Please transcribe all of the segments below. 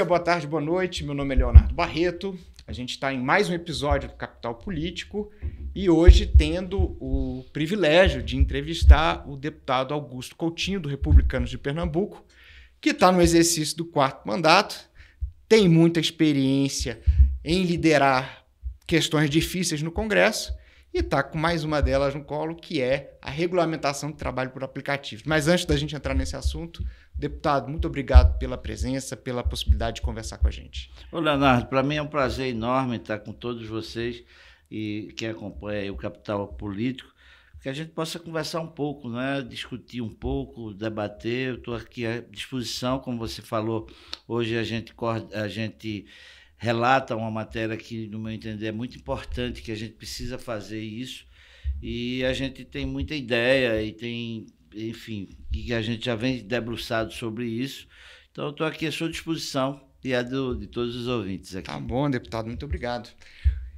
dia, boa tarde, boa noite. Meu nome é Leonardo Barreto. A gente está em mais um episódio do Capital Político e hoje tendo o privilégio de entrevistar o deputado Augusto Coutinho, do Republicanos de Pernambuco, que está no exercício do 4º mandato, tem muita experiência em liderar questões difíceis no Congresso e está com mais uma delas no colo, que é a regulamentação do trabalho por aplicativos. Mas antes da gente entrar nesse assunto, deputado, muito obrigado pela presença, pela possibilidade de conversar com a gente. Ô Leonardo, para mim é um prazer enorme estar com todos vocês e quem acompanha o Capital Político, que a gente possa conversar um pouco, né? Discutir um pouco, debater. Eu estou aqui à disposição, como você falou, hoje a gente relata uma matéria que, no meu entender, é muito importante, que a gente precisa fazer isso, e a gente tem muita ideia e tem, enfim, que a gente já vem debruçado sobre isso. Então, eu estou aqui à sua disposição e a de todos os ouvintes aqui. Tá bom, deputado, muito obrigado.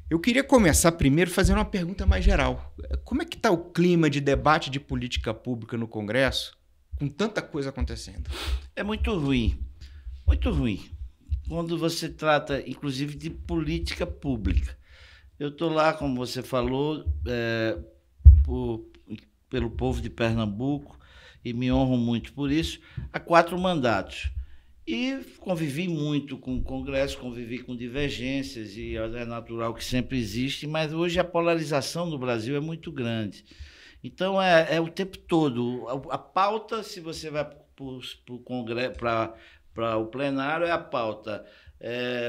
Eu queria começar primeiro fazendo uma pergunta mais geral. Como é que está o clima de debate de política pública no Congresso, com tanta coisa acontecendo? É muito ruim, muito ruim. Quando você trata, inclusive, de política pública. Eu estou lá, como você falou, pelo povo de Pernambuco, e me honro muito por isso, há 4 mandatos. E convivi muito com o Congresso, convivi com divergências, e é natural que sempre existe, mas hoje a polarização no Brasil é muito grande. Então, é o tempo todo. A pauta, se você vai para o Congresso, para o plenário, é a pauta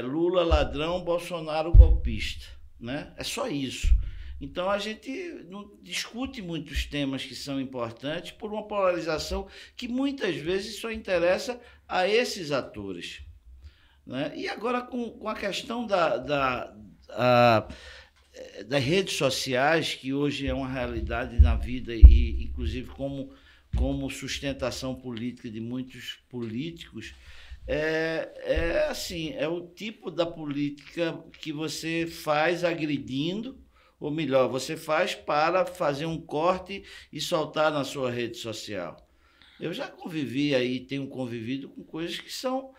Lula ladrão, Bolsonaro golpista, né? É só isso. Então a gente não discute muitos temas que são importantes por uma polarização que muitas vezes só interessa a esses atores, né? E agora com a questão das redes sociais, que hoje é uma realidade na vida e inclusive como sustentação política de muitos políticos, assim, é o tipo da política que você faz agredindo, ou melhor, você faz para fazer um corte e soltar na sua rede social. Eu já convivi aí, tenho convivido com coisas que são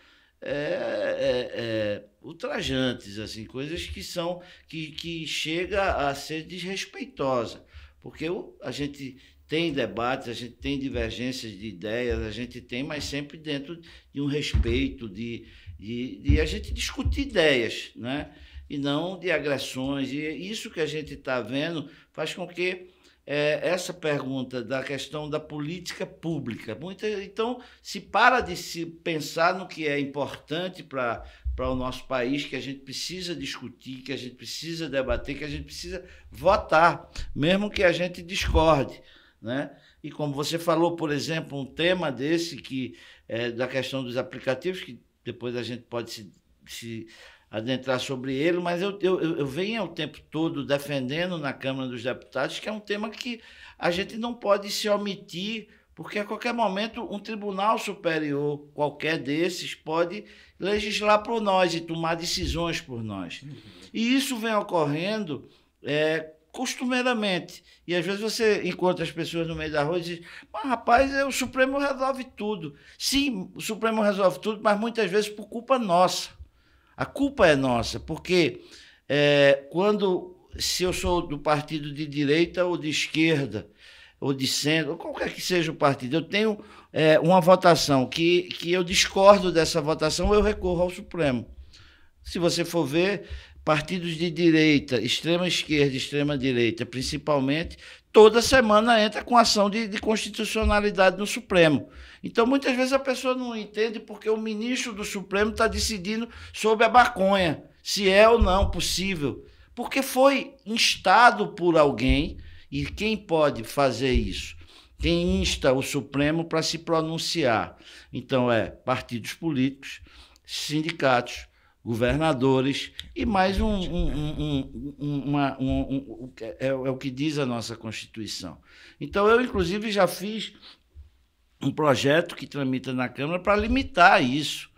ultrajantes, assim, coisas que chega a ser desrespeitosa, porque a gente tem debates, a gente tem divergências de ideias, a gente tem, mas sempre dentro de um respeito, de a gente discutir ideias, né? E não de agressões. E isso que a gente está vendo faz com que essa pergunta da questão da política pública, então se para de se pensar no que é importante para o nosso país, que a gente precisa discutir, que a gente precisa debater, que a gente precisa votar, mesmo que a gente discorde, né? E como você falou, por exemplo, um tema desse que da questão dos aplicativos, que depois a gente pode se adentrar sobre ele, mas eu venho o tempo todo defendendo na Câmara dos Deputados que é um tema que a gente não pode se omitir, porque a qualquer momento um tribunal superior, qualquer desses, pode legislar por nós e tomar decisões por nós. E isso vem ocorrendo costumeiramente. E às vezes você encontra as pessoas no meio da rua e diz: mas rapaz, o Supremo resolve tudo. Sim, o Supremo resolve tudo, mas muitas vezes por culpa nossa. A culpa é nossa, porque se eu sou do partido de direita ou de esquerda, ou de centro, ou qualquer que seja o partido, eu tenho uma votação que eu discordo dessa votação, eu recorro ao Supremo. Se você for ver, partidos de direita, extrema esquerda, extrema direita, principalmente, toda semana entra com ação de constitucionalidade no Supremo. Então, muitas vezes a pessoa não entende porque o ministro do Supremo está decidindo sobre a maconha, se é ou não possível, porque foi instado por alguém, e quem pode fazer isso? Quem insta o Supremo para se pronunciar? Então, partidos políticos, sindicatos, governadores e mais o que diz a nossa Constituição. Então, eu, inclusive, já fiz um projeto que tramita na Câmara para limitar isso,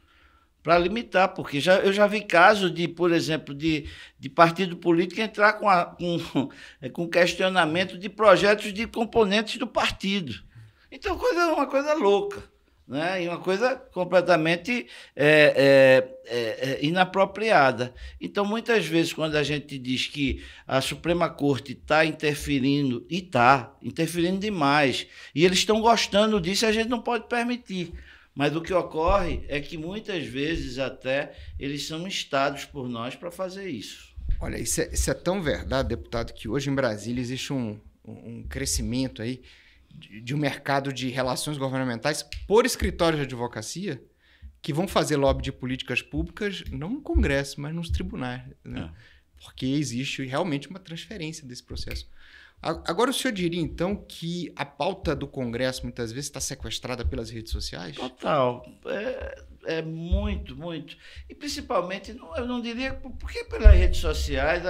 porque eu já vi casos de, por exemplo, de partido político entrar com questionamento de projetos de componentes do partido. Então, é uma coisa louca, né? E uma coisa completamente inapropriada. Então, muitas vezes, quando a gente diz que a Suprema Corte está interferindo, e está interferindo demais, e eles estão gostando disso, a gente não pode permitir. Mas o que ocorre é que muitas vezes até eles são instados por nós para fazer isso. Olha, isso é tão verdade, deputado, que hoje em Brasília existe um crescimento aí de um mercado de relações governamentais por escritórios de advocacia que vão fazer lobby de políticas públicas não no Congresso, mas nos tribunais, né? Porque existe realmente uma transferência desse processo. Agora, o senhor diria, então, que a pauta do Congresso muitas vezes está sequestrada pelas redes sociais? Total. É muito, muito. E principalmente, eu não diria, porque pelas redes sociais,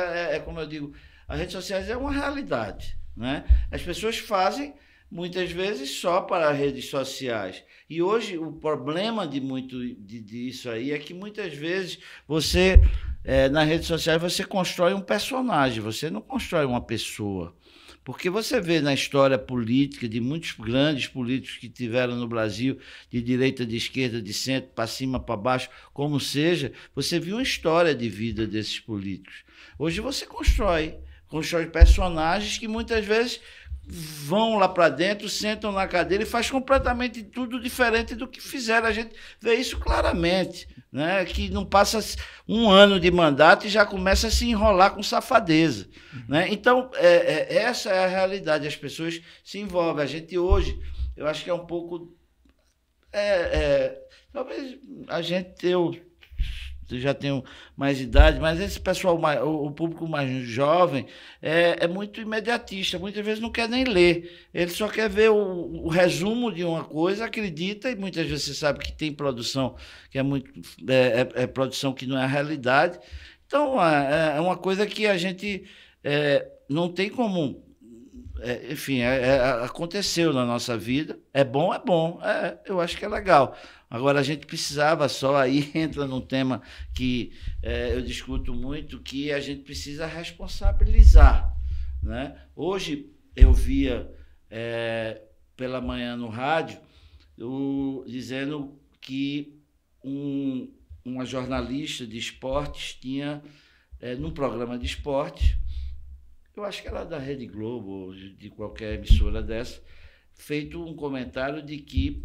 como eu digo, as redes sociais é uma realidade, né? As pessoas fazem, muitas vezes, só para as redes sociais. E hoje, o problema disso aí é que, muitas vezes, você, nas redes sociais, você constrói um personagem, você não constrói uma pessoa. Porque você vê na história política de muitos grandes políticos que tiveram no Brasil, de direita, de esquerda, de centro, para cima, para baixo, como seja, você viu uma história de vida desses políticos. Hoje você constrói personagens que muitas vezes vão lá para dentro, sentam na cadeira e faz completamente tudo diferente do que fizeram. A gente vê isso claramente, né? Que não passa um ano de mandato e já começa a se enrolar com safadeza, né? Então, essa é a realidade. As pessoas se envolvem. A gente hoje, eu acho que é um pouco... talvez a gente... Eu já tenho mais idade, mas esse pessoal, o público mais jovem, é muito imediatista, muitas vezes não quer nem ler, ele só quer ver o resumo de uma coisa, acredita, e muitas vezes você sabe que tem produção que é produção que não é a realidade. Então, é uma coisa que a gente não tem como... enfim, aconteceu na nossa vida, é bom, eu acho que é legal. Agora, a gente precisava aí entra num tema que eu discuto muito, que a gente precisa responsabilizar, né? Hoje, eu via pela manhã no rádio, dizendo que uma jornalista de esportes tinha, num programa de esportes, eu acho que era da Rede Globo, ou de qualquer emissora dessa, feito um comentário de que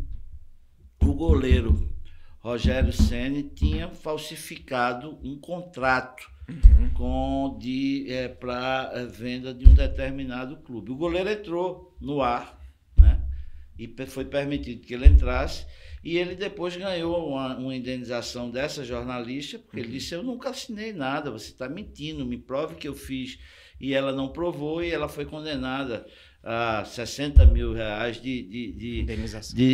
o goleiro Rogério Ceni tinha falsificado um contrato para venda de um determinado clube. O goleiro entrou no ar, né? E foi permitido que ele entrasse, e ele depois ganhou uma indenização dessa jornalista, porque ele disse: eu nunca assinei nada, você está mentindo, me prove que eu fiz. E ela não provou, e ela foi condenada a R$60 mil de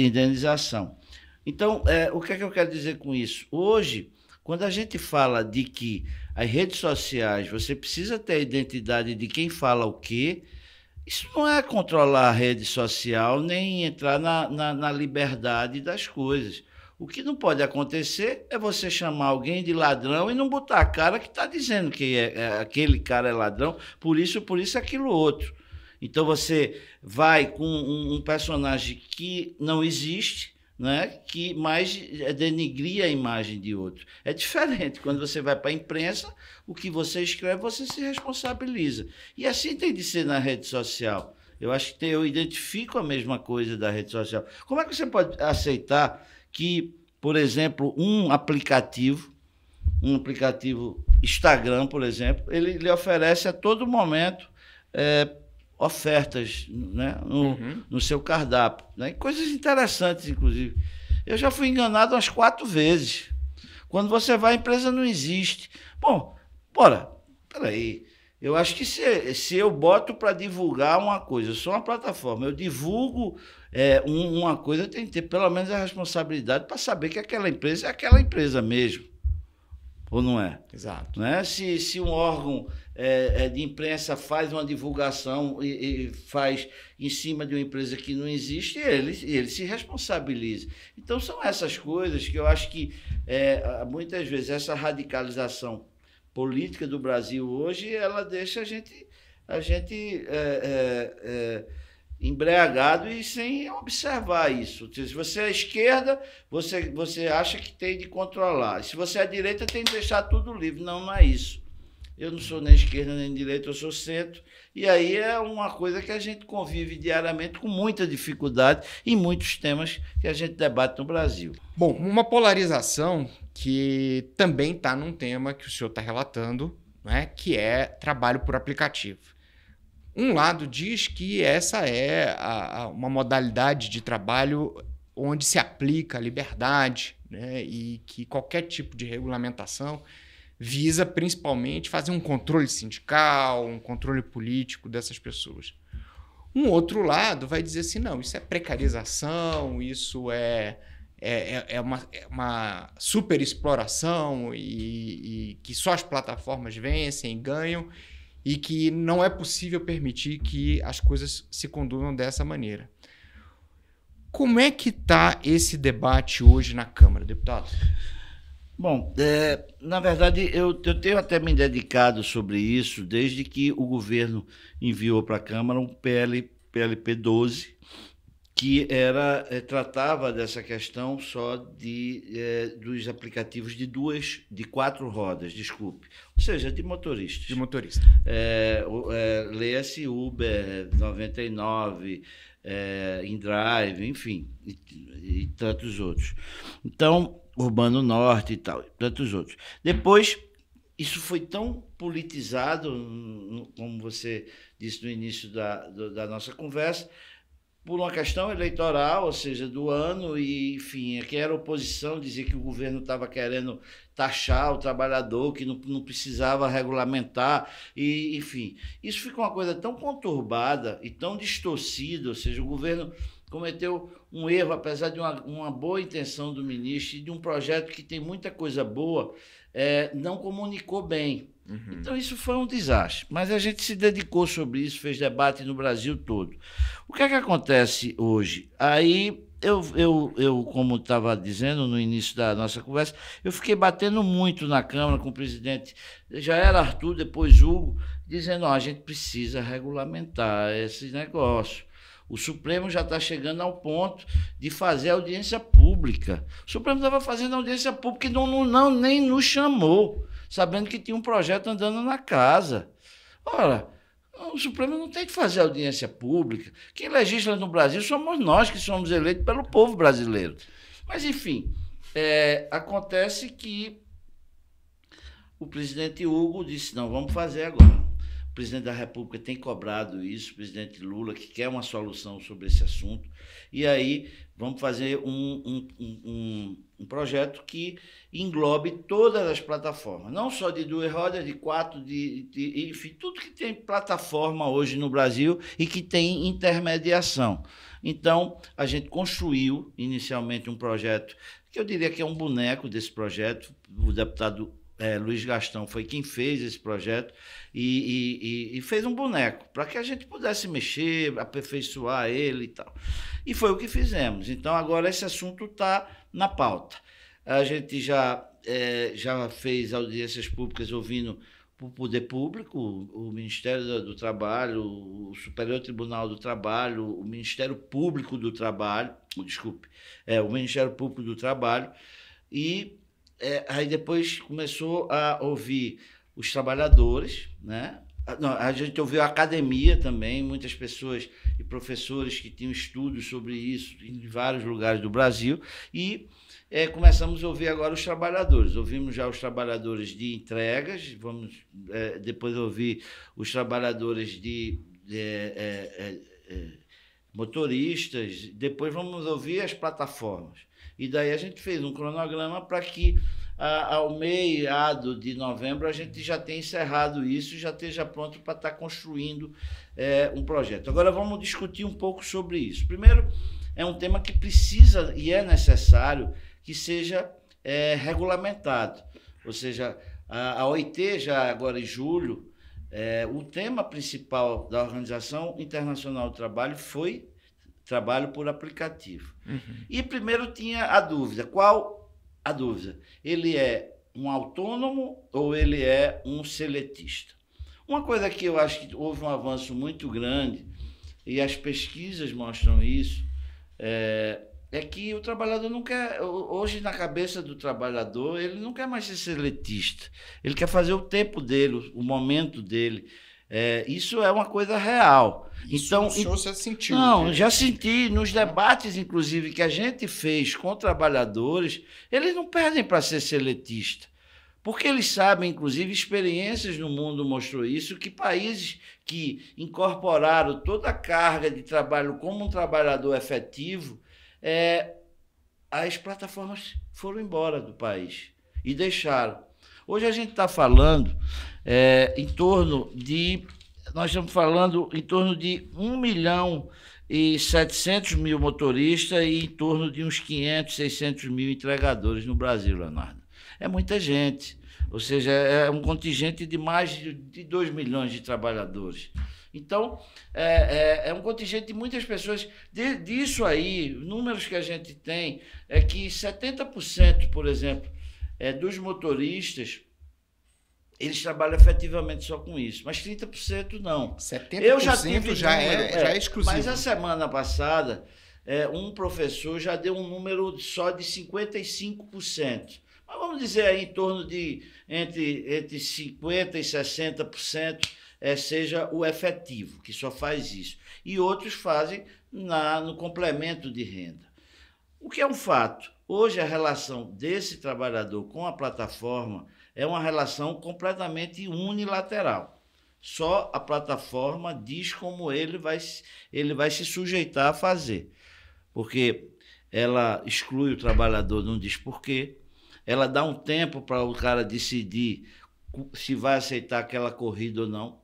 indenização. Então, o que é que eu quero dizer com isso? Hoje, quando a gente fala de que as redes sociais, você precisa ter a identidade de quem fala o quê, isso não é controlar a rede social, nem entrar na liberdade das coisas. O que não pode acontecer é você chamar alguém de ladrão e não botar a cara que está dizendo que aquele cara é ladrão, por isso, aquilo outro. Então você vai com um personagem que não existe, né, que mais denigria a imagem de outro. É diferente. Quando você vai para a imprensa, o que você escreve, você se responsabiliza. E assim tem de ser na rede social. Eu acho que eu identifico a mesma coisa da rede social. Como é que você pode aceitar que, por exemplo, um aplicativo Instagram, por exemplo, ele lhe oferece a todo momento ofertas, né, no seu cardápio, né? Coisas interessantes, inclusive. Eu já fui enganado umas 4 vezes. Quando você vai, a empresa não existe. Bom, peraí. Eu acho que se eu boto para divulgar uma coisa, eu sou uma plataforma, eu divulgo uma coisa, eu tenho que ter pelo menos a responsabilidade para saber que aquela empresa é aquela empresa mesmo. Ou não é? Exato. Né? Se um órgão de imprensa faz uma divulgação e faz em cima de uma empresa que não existe, ele se responsabiliza. Então, são essas coisas que eu acho que, muitas vezes, essa radicalização política do Brasil hoje, ela deixa a gente embriagado e sem observar isso. Se você é à esquerda, você acha que tem de controlar. Se você é à direita, tem de deixar tudo livre. Não, não é isso. Eu não sou nem esquerda nem direita, eu sou centro. E aí é uma coisa que a gente convive diariamente com muita dificuldade em muitos temas que a gente debate no Brasil. Bom, uma polarização que também está num tema que o senhor está relatando, né, que é trabalho por aplicativo. Um lado diz que essa é uma modalidade de trabalho onde se aplica a liberdade, né, e que qualquer tipo de regulamentação visa principalmente fazer um controle sindical, um controle político dessas pessoas. Um outro lado vai dizer assim, não, isso é precarização, isso é uma superexploração e que só as plataformas vencem e ganham e que não é possível permitir que as coisas se conduzam dessa maneira. Como é que está esse debate hoje na Câmara, deputado? Bom, na verdade, eu tenho até me dedicado sobre isso desde que o governo enviou para a Câmara um PLP 12, que tratava dessa questão só dos aplicativos de 4 rodas, desculpe, ou seja, de motoristas. De motorista. Leia-se Uber, 99, InDrive, enfim, e tantos outros. Então, Urbano Norte e tal, e tantos outros. Depois, isso foi tão politizado, como você disse no início da nossa conversa, por uma questão eleitoral, ou seja, do ano, e, enfim, que era oposição, dizia que o governo estava querendo taxar o trabalhador, que não precisava regulamentar, e, enfim. Isso ficou uma coisa tão conturbada e tão distorcida, ou seja, o governo cometeu um erro, apesar de uma boa intenção do ministro e de um projeto que tem muita coisa boa, não comunicou bem. Uhum. Então, isso foi um desastre. Mas a gente se dedicou sobre isso, fez debate no Brasil todo. O que é que acontece hoje? Aí, eu como estava dizendo no início da nossa conversa, eu fiquei batendo muito na Câmara com o presidente, já era Arthur, depois Hugo, dizendo, a gente precisa regulamentar esse negócio. O Supremo já está chegando ao ponto de fazer audiência pública. O Supremo estava fazendo audiência pública e nem nos chamou, sabendo que tinha um projeto andando na casa. Ora, o Supremo não tem que fazer audiência pública. Quem legisla no Brasil somos nós, que somos eleitos pelo povo brasileiro. Mas, enfim, acontece que o presidente Hugo disse, não, vamos fazer agora. O presidente da República tem cobrado isso, o presidente Lula, que quer uma solução sobre esse assunto. E aí vamos fazer um projeto que englobe todas as plataformas, não só de 2 rodas, de 4, enfim, tudo que tem plataforma hoje no Brasil e que tem intermediação. Então, a gente construiu inicialmente um projeto, que eu diria que é um boneco desse projeto, o deputado Luiz Gastão foi quem fez esse projeto e fez um boneco para que a gente pudesse mexer, aperfeiçoar ele e tal. E foi o que fizemos. Então, agora esse assunto está na pauta. A gente já fez audiências públicas ouvindo o Poder Público, o Ministério do Trabalho, o Superior Tribunal do Trabalho, o Ministério Público do Trabalho, o Ministério Público do Trabalho, e aí depois começou a ouvir os trabalhadores, né? Não, a gente ouviu a academia também, muitas pessoas e professores que tinham estudos sobre isso em vários lugares do Brasil, e começamos a ouvir agora os trabalhadores. Ouvimos já os trabalhadores de entregas, vamos depois ouvir os trabalhadores de motoristas, depois vamos ouvir as plataformas. E daí a gente fez um cronograma para que ao meado de novembro a gente já tenha encerrado isso e já esteja pronto para estar construindo um projeto. Agora vamos discutir um pouco sobre isso. Primeiro, é um tema que precisa e é necessário que seja regulamentado. Ou seja, a OIT, já agora em julho, o tema principal da Organização Internacional do Trabalho foi trabalho por aplicativo. Uhum. E primeiro tinha a dúvida. Qual a dúvida? Ele é um autônomo ou ele é um seletista? Uma coisa que eu acho que houve um avanço muito grande e as pesquisas mostram isso, é que o trabalhador não quer, hoje na cabeça do trabalhador, ele não quer mais ser seletista, ele quer fazer o tempo dele, o momento dele. Isso é uma coisa real. Então, o senhor já sentiu? Não, já senti. Nos debates, inclusive, que a gente fez com trabalhadores, eles não perdem para ser seletista. Porque eles sabem, inclusive, experiências no mundo mostrou isso, que países que incorporaram toda a carga de trabalho como um trabalhador efetivo, as plataformas foram embora do país e deixaram. Hoje a gente está falando nós estamos falando em torno de 1.700.000 motoristas e em torno de uns 500, 600 mil entregadores no Brasil, Leonardo. É muita gente, ou seja, é um contingente de mais de 2 milhões de trabalhadores. Então, é um contingente de muitas pessoas. Disso aí, números que a gente tem, é que 70%, por exemplo, dos motoristas, eles trabalham efetivamente só com isso, mas 30% não. 70% eu já tive já é exclusivo. Mas a semana passada, um professor já deu um número só de 55%. Mas vamos dizer aí em torno de entre 50% e 60% seja o efetivo, que só faz isso. E outros fazem no complemento de renda. O que é um fato? Hoje a relação desse trabalhador com a plataforma é uma relação completamente unilateral. Só a plataforma diz como ele vai se sujeitar a fazer. Porque ela exclui o trabalhador, não diz por quê. Ela dá um tempo para o cara decidir se vai aceitar aquela corrida ou não.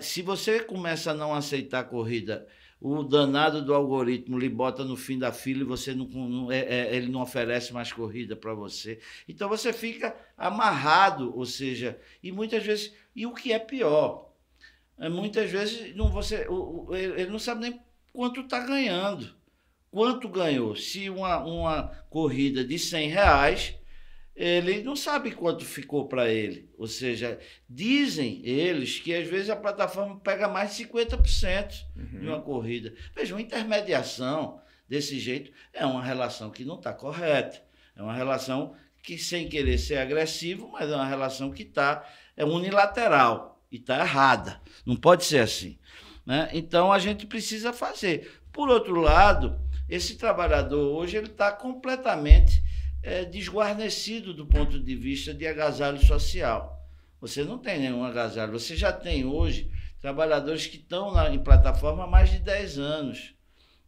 Se você começa a não aceitar a corrida, o danado do algoritmo lhe bota no fim da fila e você ele não oferece mais corrida para você. Então você fica amarrado, ou seja, e muitas vezes, e o que é pior, muitas vezes ele não sabe nem quanto está ganhando. Quanto ganhou? Se uma corrida de R$100, ele não sabe quanto ficou para ele. Ou seja, dizem eles que às vezes a plataforma pega mais de 50% de uma corrida. Veja, uma intermediação desse jeito é uma relação que não está correta. É uma relação que, sem querer ser agressivo, mas é uma relação que é unilateral e está errada. Não pode ser assim, né? Então a gente precisa fazer. Por outro lado, esse trabalhador hoje ele está completamente desguarnecido do ponto de vista de agasalho social. Você não tem nenhum agasalho. Você já tem hoje trabalhadores que estão em plataforma há mais de 10 anos,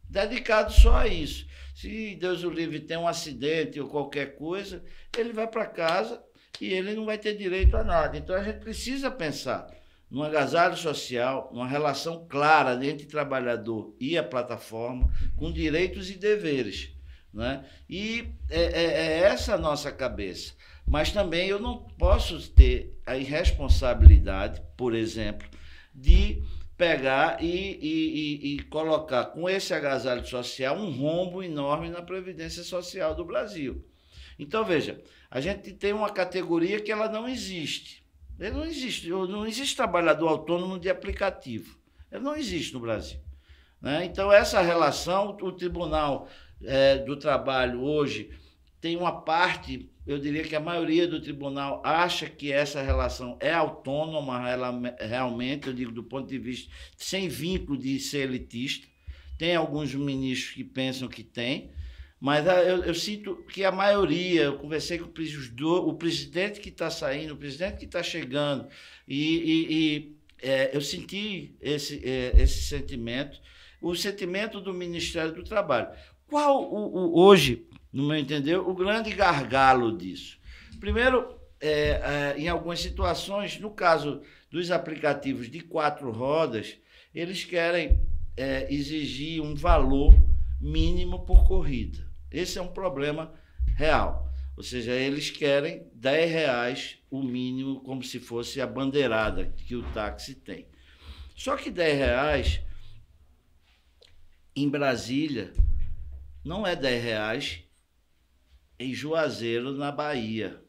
dedicados só a isso. Se Deus o livre tem um acidente ou qualquer coisa, ele vai para casa e ele não vai ter direito a nada. Então a gente precisa pensar num agasalho social, numa relação clara entre trabalhador e a plataforma, com direitos e deveres, né? E é essa a nossa cabeça. Mas também eu não posso ter a irresponsabilidade, por exemplo, de pegar e colocar com esse agasalho social um rombo enorme na Previdência Social do Brasil. Então, veja, a gente tem uma categoria que ela não existe. Ele não existe trabalhador autônomo de aplicativo. Ele não existe no Brasil, né? Então, essa relação, o Tribunal do Trabalho hoje tem uma parte, eu diria que a maioria do tribunal acha que essa relação é autônoma realmente, eu digo do ponto de vista sem vínculo de ser elitista. Tem alguns ministros que pensam que tem, mas eu sinto que a maioria, eu conversei com o presidente que está saindo, o presidente que está chegando, eu senti esse sentimento, o sentimento do Ministério do Trabalho. Qual hoje, no meu entender, o grande gargalo disso? Primeiro, em algumas situações, no caso dos aplicativos de 4 rodas, eles querem exigir um valor mínimo por corrida. Esse é um problema real. Ou seja, eles querem R$10 o mínimo, como se fosse a bandeirada que o táxi tem. Só que R$10 em Brasília não é R$10 em Juazeiro, na Bahia.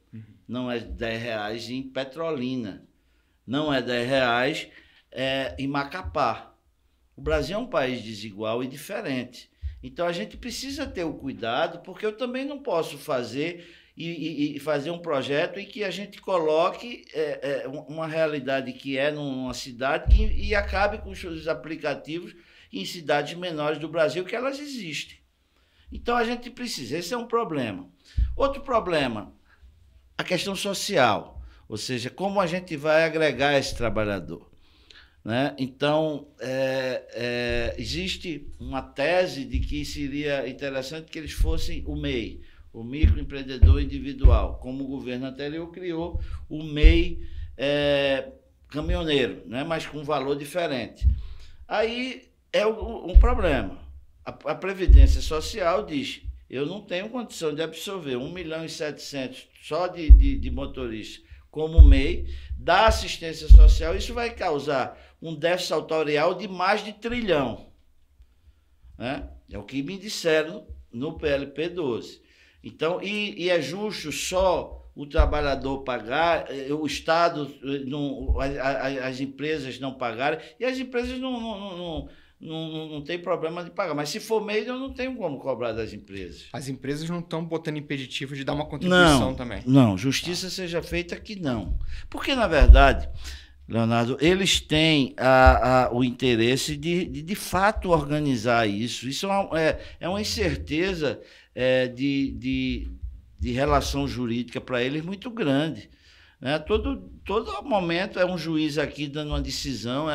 Não é R$10 em Petrolina. Não é R$10 em Macapá. O Brasil é um país desigual e diferente. Então, a gente precisa ter o cuidado, porque eu também não posso fazer e fazer um projeto em que a gente coloque uma realidade que é numa cidade e acabe com os aplicativos em cidades menores do Brasil, que elas existem. Então, a gente precisa. Esse é um problema. Outro problema, a questão social, ou seja, como a gente vai agregar esse trabalhador. Né? Então, existe uma tese de que seria interessante que eles fossem o MEI, o microempreendedor individual, como o governo anterior criou o MEI caminhoneiro, né? Mas com valor diferente. Aí é um problema. A Previdência Social diz, eu não tenho condição de absorver 1.700.000 só de motoristas como MEI, da assistência social, isso vai causar um déficit salarial de mais de 1 trilhão. Né? É o que me disseram no PLP 12. Então, e é justo só o trabalhador pagar, o Estado, as empresas não pagarem, e as empresas não tem problema de pagar. Mas se for MEI, eu não tenho como cobrar das empresas. As empresas não estão botando impeditivo de dar uma contribuição também? Não, justiça seja feita que não. Porque, na verdade, Leonardo, eles têm o interesse de fato organizar isso. Isso é uma incerteza de relação jurídica para eles muito grande. Né? Todo momento é um juiz aqui dando uma decisão.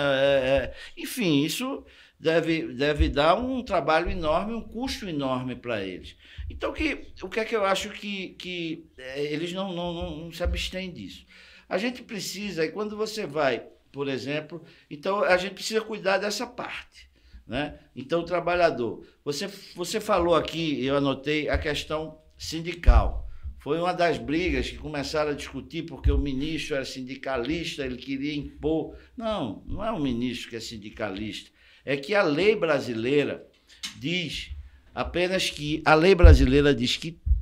Enfim, isso deve dar um trabalho enorme, um custo enorme para eles. Então, o que é que eu acho que eles não se abstêm disso? A gente precisa, e quando você vai, por exemplo, então a gente precisa cuidar dessa parte. Né? Então, o trabalhador. Você falou aqui, eu anotei, a questão sindical. Foi uma das brigas que começaram a discutir, porque o ministro era sindicalista, ele queria impor. Não é o ministro que é sindicalista. É que a lei brasileira diz apenas que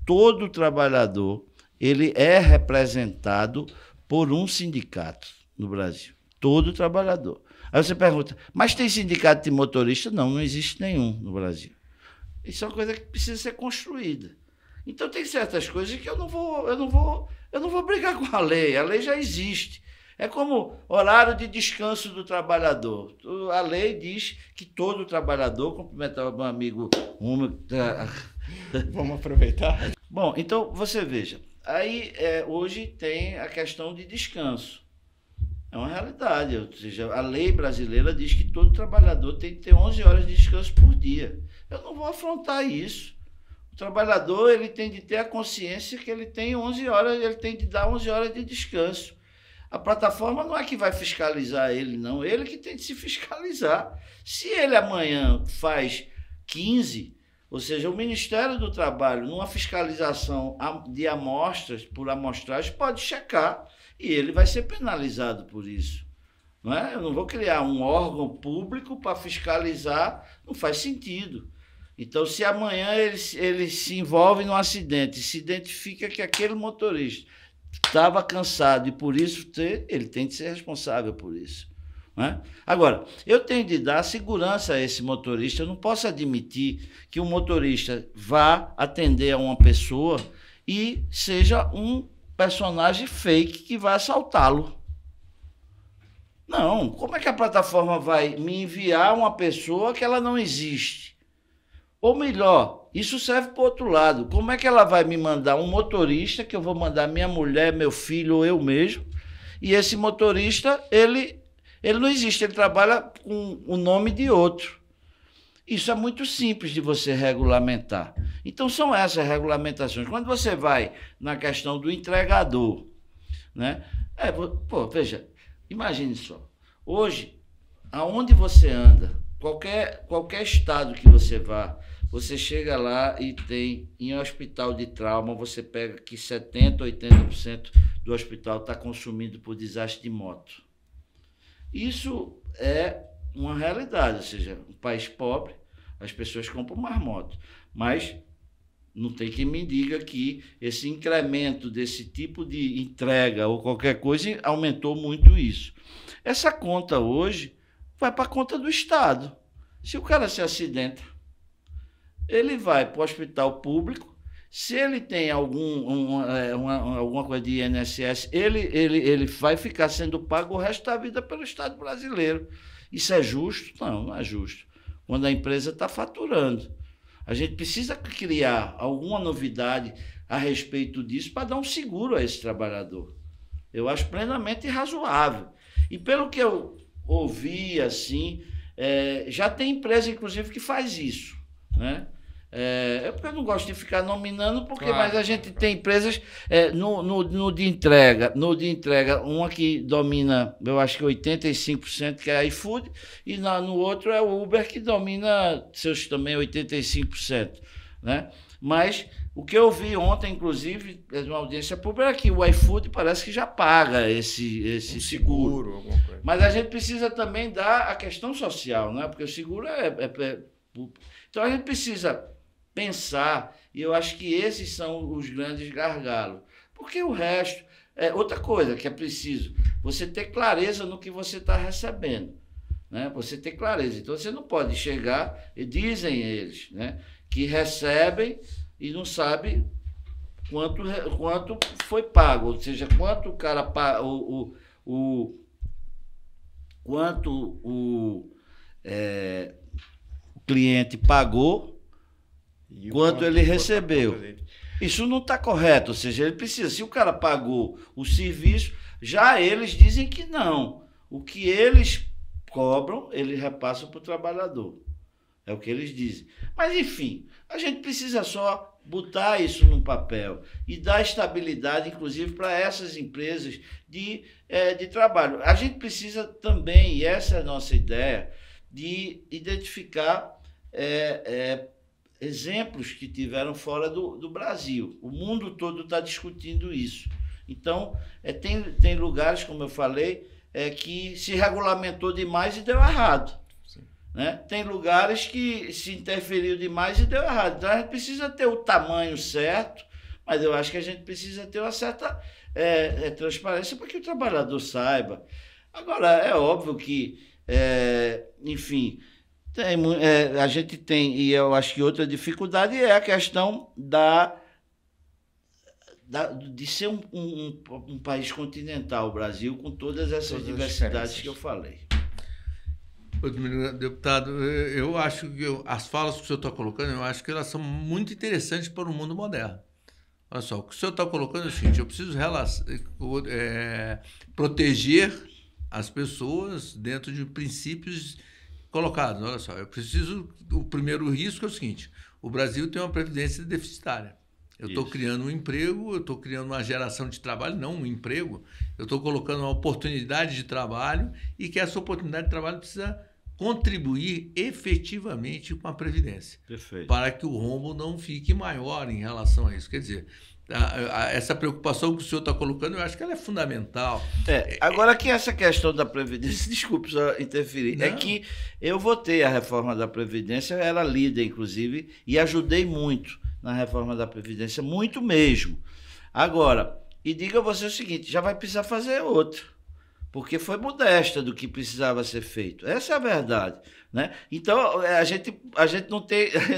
todo trabalhador ele é representado por um sindicato no Brasil. Todo trabalhador. Aí você pergunta, mas tem sindicato de motorista? Não existe nenhum no Brasil. Isso é uma coisa que precisa ser construída. Então tem certas coisas que eu não vou brigar com a lei já existe. É como horário de descanso do trabalhador. A lei diz que todo trabalhador, cumprimentar o meu amigo Rúmio. Vamos aproveitar? Bom, então você veja, aí hoje tem a questão de descanso. É uma realidade, ou seja, a lei brasileira diz que todo trabalhador tem que ter 11 horas de descanso por dia. Eu não vou afrontar isso. O trabalhador ele tem de ter a consciência que ele tem 11 horas, ele tem de dar 11 horas de descanso. A plataforma não é que vai fiscalizar ele, não. Ele que tem de se fiscalizar. Se ele amanhã faz 15, ou seja, o Ministério do Trabalho, numa fiscalização de amostras, por amostragem, pode checar e ele vai ser penalizado por isso. Não é? Eu não vou criar um órgão público para fiscalizar, não faz sentido. Então, se amanhã ele se envolve num acidente, se identifica que aquele motorista estava cansado e por isso ele tem de ser responsável por isso. Né? Agora, eu tenho de dar segurança a esse motorista. Eu não posso admitir que o motorista vá atender a uma pessoa e seja um personagem fake que vai assaltá-lo. Não, como é que a plataforma vai me enviar uma pessoa que ela não existe? Ou melhor, isso serve para o outro lado. Como é que ela vai me mandar um motorista, que eu vou mandar minha mulher, meu filho ou eu mesmo, e esse motorista, ele não existe, ele trabalha com o nome de outro. Isso é muito simples de você regulamentar. Então, são essas regulamentações. Quando você vai na questão do entregador, né? Veja, imagine só. Hoje, aonde você anda, qualquer estado que você vá, você chega lá e tem, em hospital de trauma, você pega que 70%, 80% do hospital está consumido por desastre de moto. Isso é uma realidade, ou seja, um país pobre, as pessoas compram mais motos, mas não tem quem me diga que esse incremento desse tipo de entrega ou qualquer coisa aumentou muito isso. Essa conta hoje vai para a conta do Estado. Se o cara se acidenta, ele vai para o hospital público. Se ele tem alguma coisa de INSS, ele vai ficar sendo pago o resto da vida pelo Estado brasileiro. Isso é justo? Não, não é justo. Quando a empresa está faturando. A gente precisa criar alguma novidade a respeito disso para dar um seguro a esse trabalhador. Eu acho plenamente razoável. E pelo que eu ouvi, assim, já tem empresa, inclusive, que faz isso, né? Porque eu não gosto de ficar nominando, porque claro, mas a gente tem empresas no de entrega, uma que domina, eu acho que 85%, que é a iFood, e no outro é o Uber, que domina seus também 85%, né? Mas o que eu vi ontem, inclusive, numa audiência pública, é que o iFood parece que já paga esse seguro. Alguma coisa. Mas a gente precisa também dar a questão social, né? Porque o seguro Então a gente precisa pensar, e eu acho que esses são os grandes gargalos. Porque o resto é outra coisa que é preciso, você ter clareza no que você está recebendo, né? Você ter clareza. Então você não pode chegar, e dizem eles, né, que recebem e não sabe quanto foi pago, ou seja, quanto o cara quanto o cliente pagou, quanto ele recebeu. Isso não está correto, ou seja, ele precisa, se o cara pagou o serviço, já eles dizem que não. O que eles cobram, eles repassam para o trabalhador. É o que eles dizem. Mas, enfim, a gente precisa só botar isso num papel e dar estabilidade, inclusive, para essas empresas de trabalho. A gente precisa também, e essa é a nossa ideia, de identificar exemplos que tiveram fora do Brasil. O mundo todo está discutindo isso. Então, tem lugares, como eu falei, que se regulamentou demais e deu errado. Né? Tem lugares que se interferiu demais e deu errado. Então, a gente precisa ter o tamanho certo, mas eu acho que a gente precisa ter uma certa transparência para que o trabalhador saiba. Agora, é óbvio que, enfim... a gente tem, e eu acho que outra dificuldade é a questão de ser um país continental, o Brasil, com todas essas diversidades que eu falei. Deputado, eu acho que as falas que o senhor está colocando, eu acho que elas são muito interessantes para o mundo moderno. Olha só, o que o senhor está colocando é o seguinte: eu preciso proteger as pessoas dentro de princípios colocados. Olha só, o primeiro risco é o seguinte: o Brasil tem uma previdência deficitária. Eu estou criando um emprego, eu estou criando uma geração de trabalho, não um emprego. Eu estou colocando uma oportunidade de trabalho e que essa oportunidade de trabalho precisa contribuir efetivamente com a previdência. Perfeito. Para que o rombo não fique maior em relação a isso. Quer dizer, essa preocupação que o senhor está colocando, eu acho que ela é fundamental. Agora que essa questão da Previdência, desculpe só interferir, Não. É que eu votei a reforma da Previdência, eu era líder, inclusive, e ajudei muito na reforma da Previdência, muito mesmo. Agora, e diga você o seguinte, já vai precisar fazer outra, porque foi modesta do que precisava ser feito. Essa é a verdade, né? Então, a gente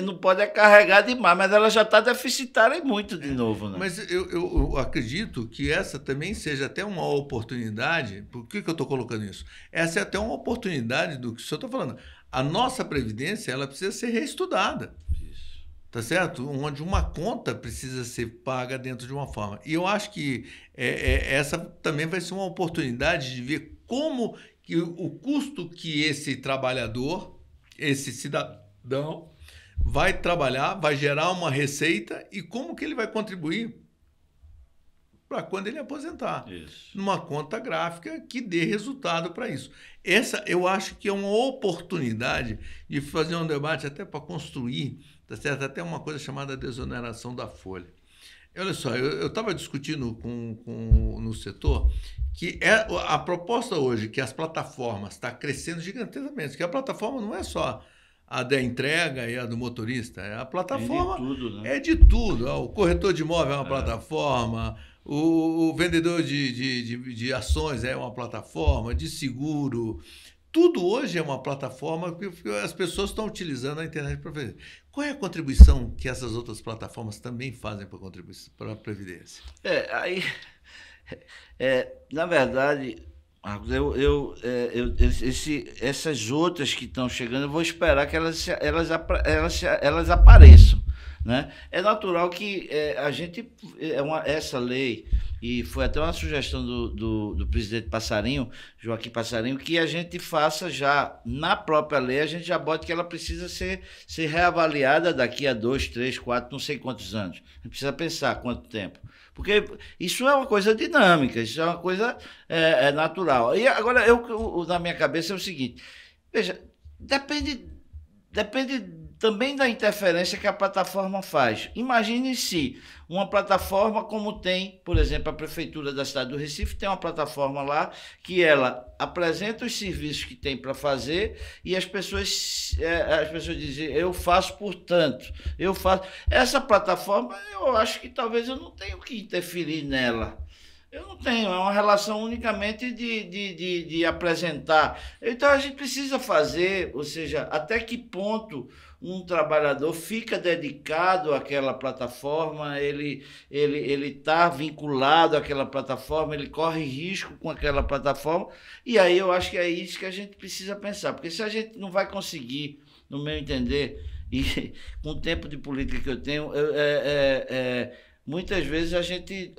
não pode carregar demais, mas ela já está deficitária muito de novo, né? Mas eu acredito que essa também seja até uma oportunidade. Por que eu estou colocando isso? Essa é até uma oportunidade do que o senhor está falando. A nossa Previdência, ela precisa ser reestudada. Tá certo? Onde uma conta precisa ser paga dentro de uma forma. E eu acho que essa também vai ser uma oportunidade de ver como que o custo que esse trabalhador, esse cidadão, vai trabalhar, vai gerar uma receita e como que ele vai contribuir para quando ele aposentar. Isso. Numa conta gráfica que dê resultado para isso. Essa eu acho que é uma oportunidade de fazer um debate até para construir, tá certo? Até uma coisa chamada desoneração da folha. Olha só, eu estava discutindo no setor que a proposta hoje que as plataformas estão crescendo gigantescamente, que a plataforma não é só a da entrega e a do motorista, a plataforma de tudo, né? É de tudo. O corretor de imóvel é uma plataforma, o vendedor de ações é uma plataforma, de seguro, Tudo hoje é uma plataforma que as pessoas estão utilizando a internet para fazer. Qual é a contribuição que essas outras plataformas também fazem para a Previdência? Na verdade, Marcos, essas outras que estão chegando, eu vou esperar que elas apareçam. Né? É natural que essa lei, e foi até uma sugestão do presidente Passarinho, Joaquim Passarinho, que a gente faça já, na própria lei, a gente já bota que ela precisa ser reavaliada daqui a 2, 3, 4, não sei quantos anos. A gente precisa pensar quanto tempo. Porque isso é uma coisa dinâmica, isso é uma coisa natural. E agora, na minha cabeça é o seguinte, veja, depende também da interferência que a plataforma faz. Imagine se uma plataforma como tem, por exemplo, a Prefeitura da cidade do Recife, tem uma plataforma lá que ela apresenta os serviços que tem para fazer e as pessoas dizem, eu faço por tanto, eu faço. Essa plataforma, eu acho que talvez eu não tenha que interferir nela. Eu não tenho, é uma relação unicamente de apresentar. Então a gente precisa fazer, ou seja, até que ponto um trabalhador fica dedicado àquela plataforma, ele está vinculado àquela plataforma, ele corre risco com aquela plataforma, e aí eu acho que é isso que a gente precisa pensar, porque se a gente não vai conseguir, no meu entender, e com o tempo de política que eu tenho, muitas vezes a gente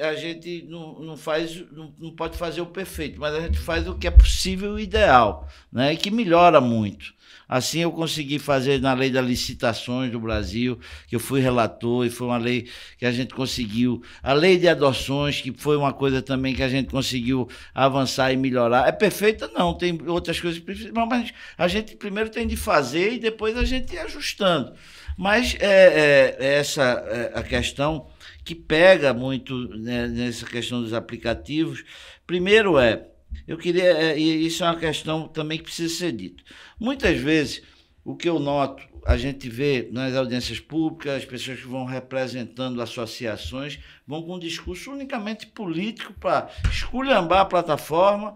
não pode fazer o perfeito, mas a gente faz o que é possível e ideal, né? E que melhora muito. Assim eu consegui fazer na lei das licitações do Brasil, que eu fui relator, e foi uma lei que a gente conseguiu. A lei de adoções, que foi uma coisa também que a gente conseguiu avançar e melhorar. É perfeita? Não, tem outras coisas, mas a gente primeiro tem de fazer e depois a gente ir ajustando. Mas a questão que pega muito, né, nessa questão dos aplicativos, primeiro eu queria, e isso é uma questão também que precisa ser dito. Muitas vezes, o que eu noto, a gente vê nas audiências públicas, as pessoas que vão representando associações, vão com um discurso unicamente político para esculhambar a plataforma,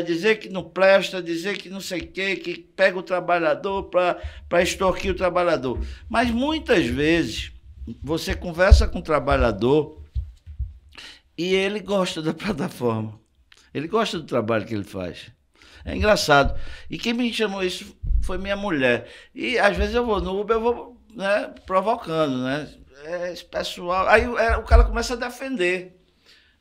dizer que não presta, dizer que não sei o quê, que pega o trabalhador para extorquir o trabalhador. Mas muitas vezes, você conversa com o trabalhador e ele gosta da plataforma. Ele gosta do trabalho que ele faz. É engraçado. E quem me chamou isso foi minha mulher. E às vezes eu vou no Uber, eu vou, né, provocando, né? Esse pessoal. Aí o cara começa a defender,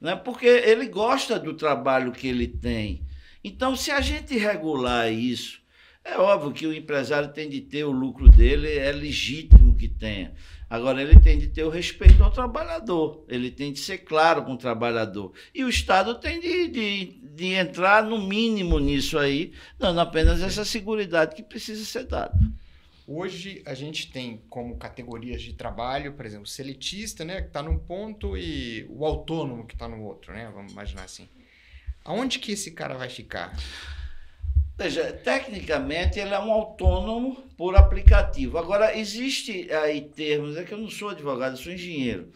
né? Porque ele gosta do trabalho que ele tem. Então, se a gente regular isso, é óbvio que o empresário tem de ter o lucro dele, é legítimo que tenha. Agora, ele tem de ter o respeito ao trabalhador, ele tem de ser claro com o trabalhador. E o Estado tem de entrar, no mínimo, nisso aí, dando apenas essa seguridade que precisa ser dada. Hoje, a gente tem como categorias de trabalho, por exemplo, o seletista, né, que está num ponto, e o autônomo, que está no outro, né? Vamos imaginar assim. Aonde que esse cara vai ficar? Veja, tecnicamente ele é um autônomo por aplicativo. Agora, existe aí termos, é que eu não sou advogado, eu sou engenheiro,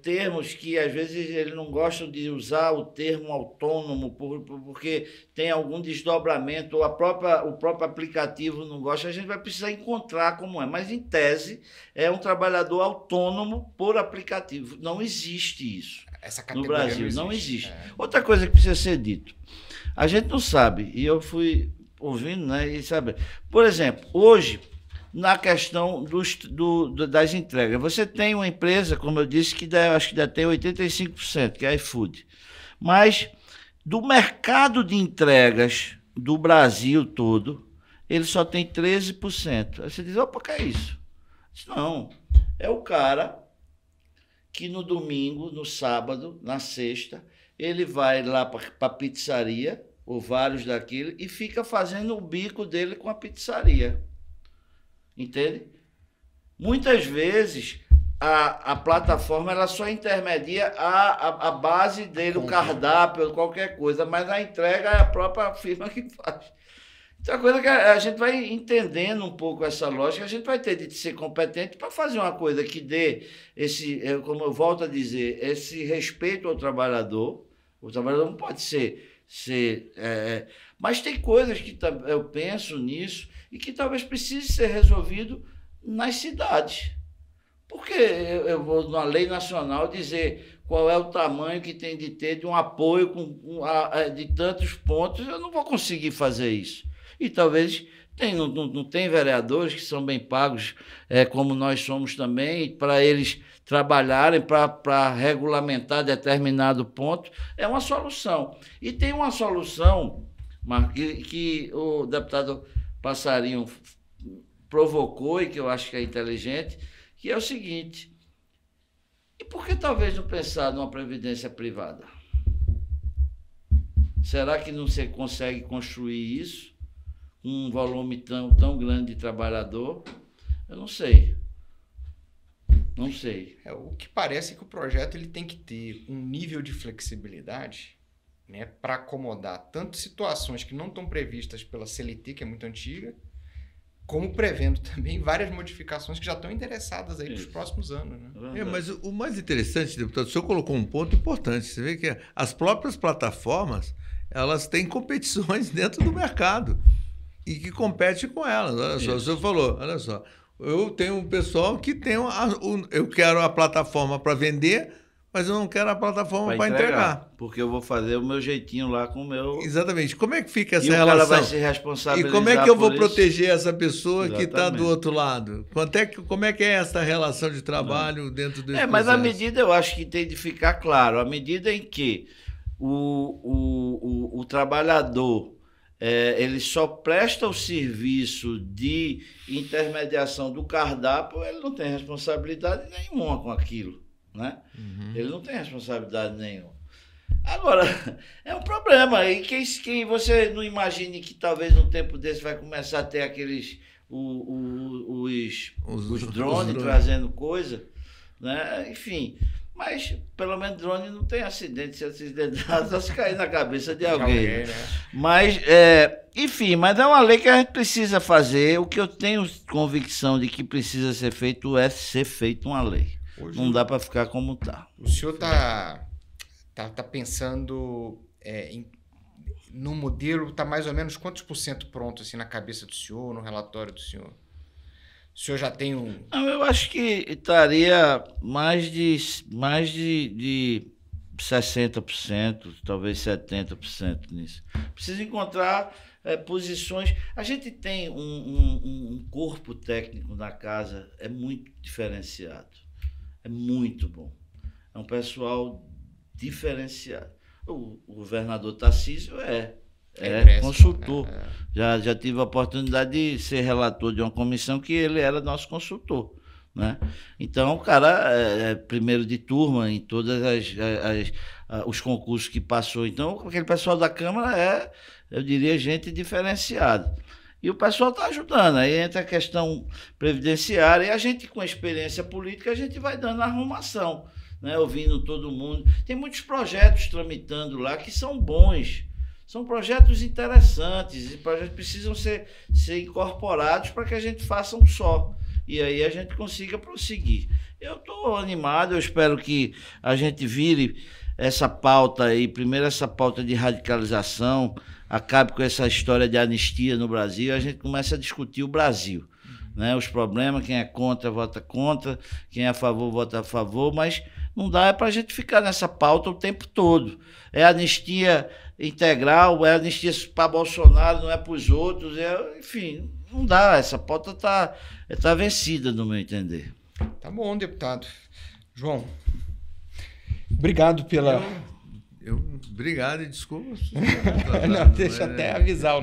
termos que às vezes eles não gostam de usar o termo autônomo porque tem algum desdobramento, ou o próprio aplicativo não gosta, a gente vai precisar encontrar como é. Mas, em tese, é um trabalhador autônomo por aplicativo. Não existe isso. Essa no Brasil, não existe. Outra coisa que precisa ser dito. A gente não sabe, e eu fui ouvindo, né, e sabe, por exemplo, hoje, na questão das entregas, você tem uma empresa, como eu disse, que acho que detém 85%, que é a iFood, mas do mercado de entregas do Brasil todo, ele só tem 13%. Aí você diz, opa, que é isso? Não, é o cara que no domingo, no sábado, na sexta, ele vai lá para a pizzaria, ou vários daquilo, e fica fazendo o bico dele com a pizzaria. Entende? Muitas vezes, a plataforma ela só intermedia a base dele, o cardápio, qualquer coisa, mas a entrega é a própria firma que faz. Então, a coisa que a gente vai entendendo um pouco essa lógica, a gente vai ter de ser competente para fazer uma coisa que dê como eu volto a dizer, esse respeito ao trabalhador. O trabalhador não pode ser ser... mas tem coisas que eu penso nisso e que talvez precise ser resolvido nas cidades. Porque eu vou, na lei nacional, dizer qual é o tamanho que tem de ter de um apoio de tantos pontos, eu não vou conseguir fazer isso. E talvez não tem vereadores que são bem pagos, como nós somos também, para eles trabalharem para regulamentar determinado ponto, é uma solução. E tem uma solução, Marco, que o deputado Passarinho provocou e que eu acho que é inteligente, que é o seguinte: e por que talvez não pensar numa previdência privada? Será que não se consegue construir isso com um volume tão grande de trabalhador? Eu não sei. Não sei. O que parece é que o projeto ele tem que ter um nível de flexibilidade, né, para acomodar tanto situações que não estão previstas pela CLT, que é muito antiga, como prevendo também várias modificações que já estão endereçadas aí para os próximos anos. Né? Mas o mais interessante, deputado, o senhor colocou um ponto importante. Você vê que as próprias plataformas, elas têm competições dentro do mercado e que competem com elas. Olha só, o senhor falou, olha só, eu tenho um pessoal que tem eu quero a plataforma para vender, mas eu não quero a plataforma para entregar. Porque eu vou fazer o meu jeitinho lá com o meu... Exatamente. Como é que fica essa relação? relação? O cara vai se responsabilizar. E como é que eu vou isso? proteger essa pessoa que está do outro lado? Como é que é essa relação de trabalho dentro do processo? Mas a medida eu acho que tem de ficar claro. A medida em que o trabalhador ele só presta o serviço de intermediação do cardápio, ele não tem responsabilidade nenhuma com aquilo. Né? Ele não tem responsabilidade nenhuma. Agora, é um problema. E quem você não imagine que talvez num tempo desse vai começar a ter aqueles os drones trazendo coisa, né? Enfim, mas pelo menos drone não tem acidente. Se acidentar, só se cair na cabeça de alguém. Né? Mas, enfim, mas é uma lei que a gente precisa fazer. O que eu tenho convicção de que precisa ser feito é ser feita uma lei. Hoje, não dá para ficar como está. O senhor tá pensando no modelo, está mais ou menos quantos % pronto assim, na cabeça do senhor, no relatório do senhor? O senhor já tem um... Não, eu acho que estaria mais de 60%, talvez 70% nisso. Precisa encontrar posições. A gente tem um corpo técnico na casa, é muito diferenciado. É muito bom. É um pessoal diferenciado. O governador Tarcísio é consultor. Já tive a oportunidade de ser relator de uma comissão que ele era nosso consultor. Né? Então, o cara é primeiro de turma em todos os concursos que passou. Então, aquele pessoal da Câmara eu diria, gente diferenciada. E o pessoal está ajudando. Aí entra a questão previdenciária e a gente, com a experiência política, a gente vai dando arrumação, né? Ouvindo todo mundo. Tem muitos projetos tramitando lá que são bons. São projetos interessantes e projetos precisam ser incorporados para que a gente faça um só. E aí a gente consiga prosseguir. Eu estou animado, eu espero que a gente vire essa pauta aí, primeiro essa pauta de radicalização, acabe com essa história de anistia no Brasil, a gente começa a discutir o Brasil, né? Os problemas, quem é contra, vota contra, quem é a favor, vota a favor, mas não dá para a gente ficar nessa pauta o tempo todo. É anistia integral, é anistia para Bolsonaro, não é para os outros, enfim, não dá, essa pauta está vencida, no meu entender. Tá bom, deputado. João, obrigado pela... Obrigado e desculpa. Não, deixa até avisar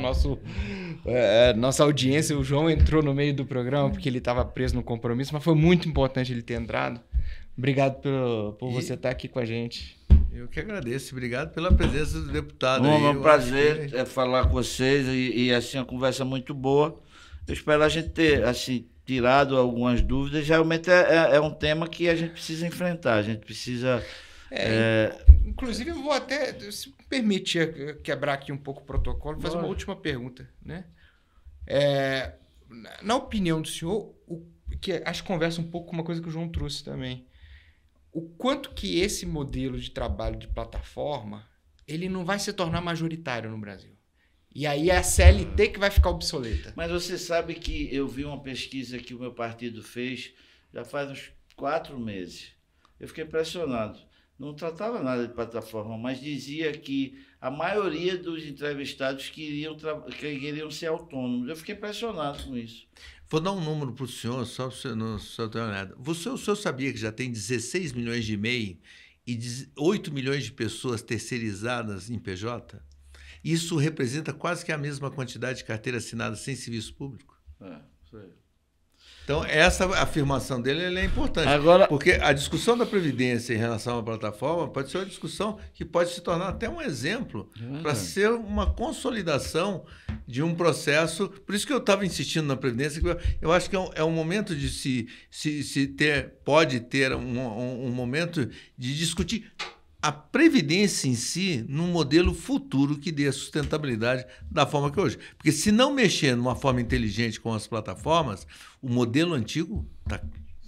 nossa audiência. O João entrou no meio do programa porque ele estava preso no compromisso, mas foi muito importante ele ter entrado. Obrigado por você estar aqui com a gente. Eu que agradeço. Obrigado pela presença do deputado. É um prazer falar com vocês e assim, uma conversa muito boa. Eu espero a gente ter assim, tirado algumas dúvidas. Realmente é um tema que a gente precisa enfrentar. A gente precisa... Inclusive, eu vou até, se me permite quebrar aqui um pouco o protocolo, fazer uma última pergunta. Né? Na opinião do senhor, que acho que conversa um pouco com uma coisa que o João trouxe também, o quanto que esse modelo de trabalho de plataforma ele não vai se tornar majoritário no Brasil. E aí é a CLT que vai ficar obsoleta. Mas você sabe que eu vi uma pesquisa que o meu partido fez já faz uns 4 meses. Eu fiquei impressionado. Não tratava nada de plataforma, mas dizia que a maioria dos entrevistados queriam ser autônomos. Eu fiquei impressionado com isso. Vou dar um número para o senhor, só para você não ter uma olhada. O senhor sabia que já tem 16 milhões de MEI e 8 milhões de pessoas terceirizadas em PJ? Isso representa quase que a mesma quantidade de carteira assinada sem serviço público. Sei. Então, essa afirmação dele ela é importante. Agora, porque a discussão da Previdência em relação à plataforma pode ser uma discussão que pode se tornar até um exemplo para ser uma consolidação de um processo. Por isso que eu estava insistindo na Previdência, que eu acho que é um momento de se ter, pode ter um momento de discutir a Previdência em si num modelo futuro que dê a sustentabilidade da forma que é hoje. Porque se não mexer numa forma inteligente com as plataformas, o modelo antigo está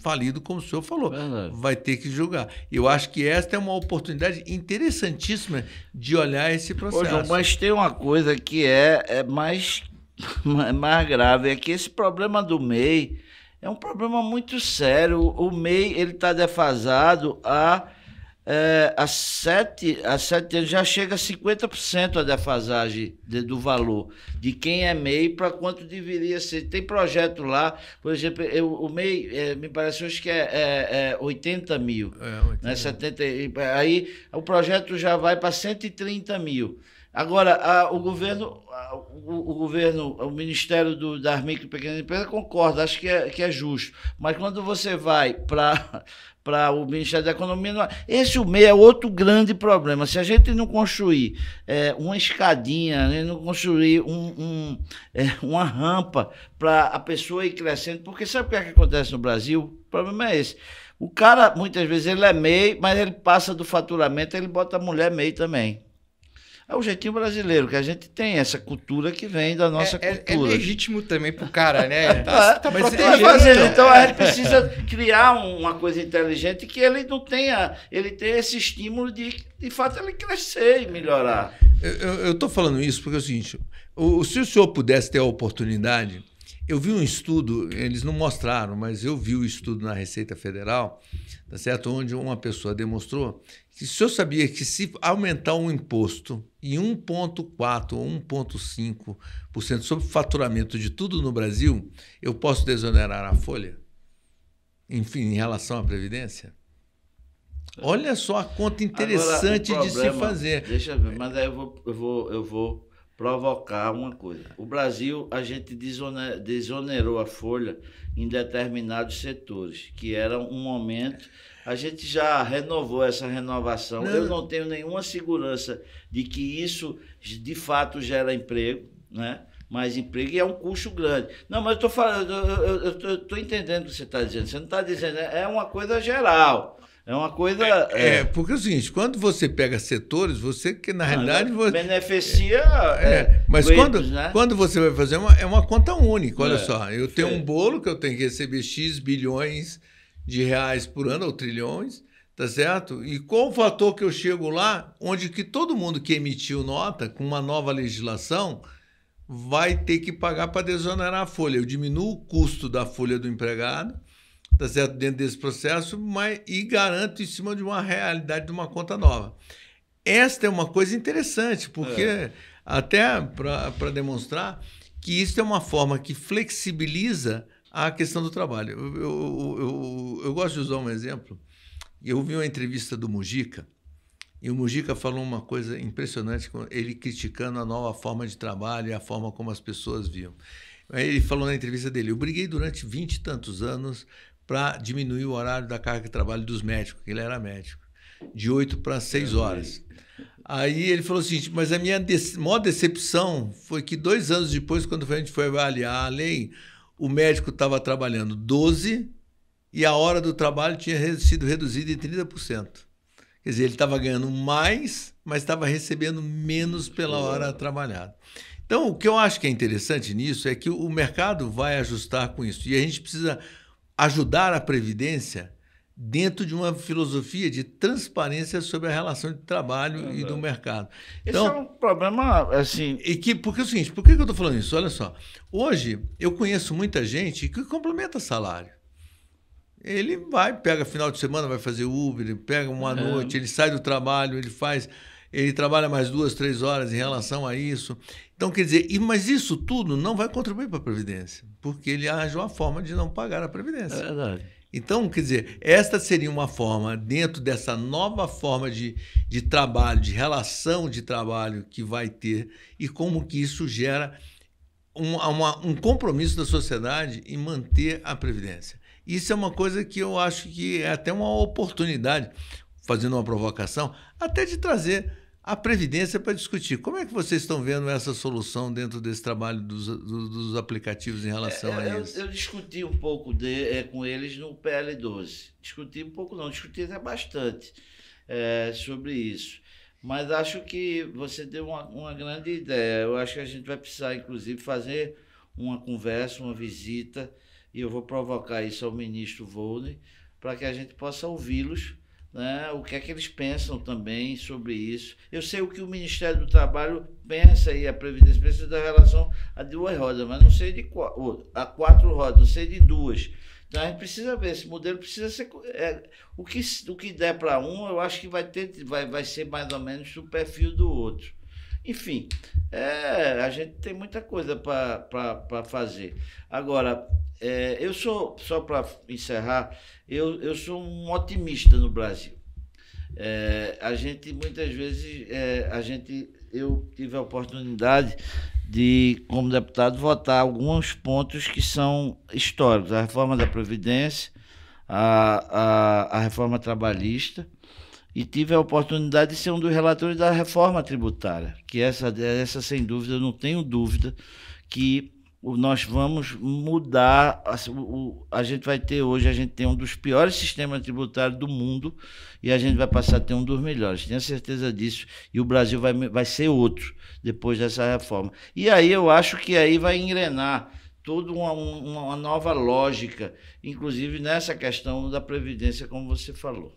falido, como o senhor falou. Vai ter que julgar. Eu acho que esta é uma oportunidade interessantíssima de olhar esse processo. João, mas tem uma coisa que é mais grave, é que esse problema do MEI é um problema muito sério. O MEI está defasado há 7 anos, já chega a 50% a defasagem do valor de quem é MEI para quanto deveria ser. Tem projeto lá, por exemplo, o MEI me parece hoje que é 80 mil, 80 né? 70, aí o projeto já vai para 130 mil. Agora, o Ministério das Micro e Pequenas Empresas concorda, acho que é justo, mas quando você vai para o Ministério da Economia, o MEI é outro grande problema. Se a gente não construir uma escadinha, não construir uma rampa para a pessoa ir crescendo, porque sabe o que acontece no Brasil? O problema é esse. O cara, muitas vezes, ele é MEI, mas ele passa do faturamento, ele bota a mulher MEI também. É o jeitinho brasileiro, que a gente tem essa cultura que vem da nossa cultura. É legítimo também pro cara, né? Tá protegendo. Então a gente precisa criar uma coisa inteligente que ele não tenha, ele tenha esse estímulo de fato, ele crescer e melhorar. Eu estou falando isso porque é o seguinte, se o senhor pudesse ter a oportunidade, eu vi um estudo, eles não mostraram, mas eu vi o estudo na Receita Federal, tá certo? Onde uma pessoa demonstrou que o senhor sabia que se aumentar um imposto em 1,4% ou 1,5% sobre o faturamento de tudo no Brasil, eu posso desonerar a folha? Enfim, em relação à Previdência? Olha só a conta interessante de se fazer. Deixa eu ver, mas aí eu vou provocar uma coisa. O Brasil, a gente desonerou a folha em determinados setores, que era um momento... A gente já renovou essa renovação. Eu não tenho nenhuma segurança de que isso, de fato, gera emprego, né? Mais emprego, e é um custo grande. Não, mas eu estou falando, eu estou entendendo o que você está dizendo. Você não está dizendo, é uma coisa geral. É uma coisa... porque é o seguinte, quando você pega setores, você que na realidade... Beneficia... mas coelhos, quando você vai fazer uma conta única, olha só, eu tenho um bolo que eu tenho que receber X bilhões de reais por ano, ou trilhões, tá certo? E qual o fator que eu chego lá, onde que todo mundo que emitiu nota, com uma nova legislação, vai ter que pagar para desonerar a folha. Eu diminuo o custo da folha do empregado, tá certo? Dentro desse processo, e garanto em cima de uma realidade de uma conta nova. Esta é uma coisa interessante, porque até para demonstrar que isso é uma forma que flexibiliza a questão do trabalho. Eu gosto de usar um exemplo. Eu vi uma entrevista do Mujica, e o Mujica falou uma coisa impressionante, ele criticando a nova forma de trabalho e a forma como as pessoas viam. Ele falou na entrevista dele, eu briguei durante 20 e tantos anos para diminuir o horário da carga de trabalho dos médicos, porque ele era médico, de 8 para 6 horas. Aí ele falou o seguinte, mas a minha maior decepção foi que 2 anos depois, quando a gente foi avaliar a lei, o médico estava trabalhando 12 e a hora do trabalho tinha sido reduzida em 30%. Quer dizer, ele estava ganhando mais, mas estava recebendo menos pela hora trabalhada. Então, o que eu acho que é interessante nisso é que o mercado vai ajustar com isso. E a gente precisa ajudar a Previdência dentro de uma filosofia de transparência sobre a relação de trabalho e do mercado. Então, esse é um problema, assim... Porque é o seguinte, por que eu estou falando isso? Olha só, hoje eu conheço muita gente que complementa salário. Ele vai, pega final de semana, vai fazer Uber, ele pega uma noite, ele sai do trabalho, ele trabalha mais 2, 3 horas em relação a isso. Então, quer dizer, mas isso tudo não vai contribuir para a Previdência, porque ele arranja uma forma de não pagar a Previdência. É verdade. Então, quer dizer, esta seria uma forma, dentro dessa nova forma de trabalho, de relação de trabalho que vai ter, e como que isso gera um compromisso da sociedade em manter a Previdência. Isso é uma coisa que eu acho que é até uma oportunidade, fazendo uma provocação, até de trazer a Previdência para discutir. Como é que vocês estão vendo essa solução dentro desse trabalho dos aplicativos em relação a isso? Eu discuti um pouco com eles no PL12. Discuti um pouco não, discuti até bastante sobre isso. Mas acho que você deu uma grande ideia. Eu acho que a gente vai precisar, inclusive, fazer uma conversa, uma visita, e eu vou provocar isso ao ministro Volney, para que a gente possa ouvi-los, né, o que é que eles pensam também sobre isso. Eu sei o que o Ministério do Trabalho pensa, e a Previdência pensa da relação a 2 rodas, mas não sei a 4 rodas, não sei de 2. Então a gente precisa ver, esse modelo precisa ser... o que der para um, eu acho que vai ser mais ou menos o perfil do outro. Enfim, a gente tem muita coisa para fazer. Agora, eu sou, só para encerrar, eu sou um otimista no Brasil. A gente, muitas vezes, eu tive a oportunidade de, como deputado, votar alguns pontos que são históricos. A reforma da Previdência, a reforma trabalhista, e tive a oportunidade de ser um dos relatores da reforma tributária, que essa sem dúvida, eu não tenho dúvida, que nós vamos mudar. A gente vai ter hoje, a gente tem um dos piores sistemas tributários do mundo, e a gente vai passar a ter um dos melhores, tenho certeza disso, e o Brasil vai ser outro depois dessa reforma. E aí eu acho que aí vai engrenar toda uma nova lógica, inclusive nessa questão da Previdência, como você falou.